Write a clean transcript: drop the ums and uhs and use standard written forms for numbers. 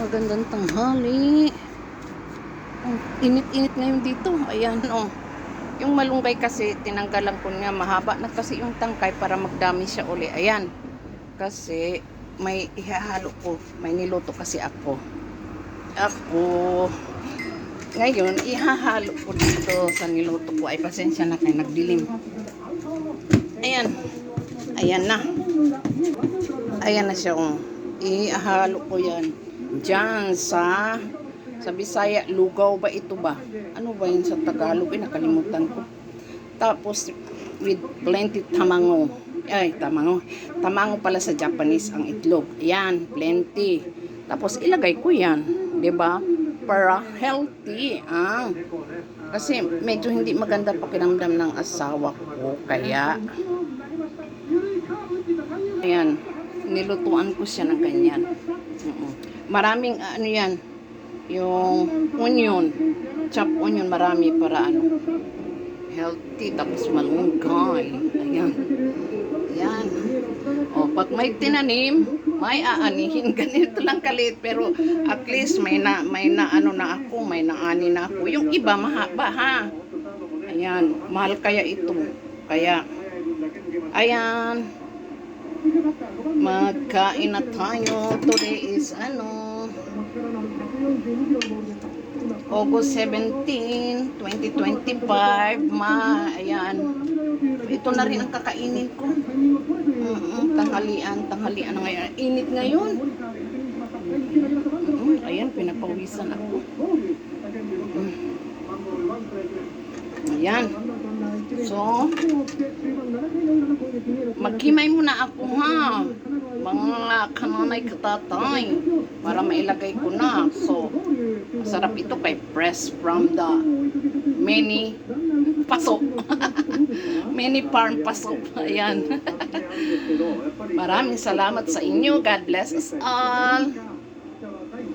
Magandang tanghali. Ang init-init ngayon dito. Ayan, oh. Yung malunggay kasi, tinanggalan ko niya. Mahaba na kasi yung tangkay para magdami siya uli. Ayan. Kasi, may ihahalo ko. May niluto kasi ako. Ngayon, ihahalo ko dito sa niluto ko. Ay, pasensya na kayo, nagdilim. Ayan. Ayan na. Ayan na siya, oh. Ihahalo ko yan. Diyan sa Bisaya, lugaw ba ito ba? Ano ba yun sa Tagalog? Nakalimutan ko. Tapos, with plenty tamango. Ay, tamango. Tamango pala sa Japanese ang itlog. Ayan, plenty. Tapos, ilagay ko yan. 'Di ba? Para healthy. Kasi, medyo hindi maganda pakiramdam ng asawa ko. Kaya, ayan, nilutuan ko siya ng ganyan. Maraming ano yan, yung onion, chop onion, marami para ano, healthy, tapos malunggay. Ayan. Ayan. O, pag may tinanim, may aanihin. Ganito lang kalit, pero at least may na ano na ako, may naani na ako. Yung iba mahaba ha. Ayan, mahal kaya ito. Kaya, ayan, magkain na tayo. Today is August 17, 2025. Ayan. Ito na rin ang kakainin ko. Tanghalian na ngayon. Init ngayon. Ayan, pinapawisan ako. Ayan. So, magkimay muna ako ha, mga kananay katatay, para mailagay ko na. So, masarap ito kay press from the many paso. Many farm paso. Ayan. Maraming salamat sa inyo. God bless us all.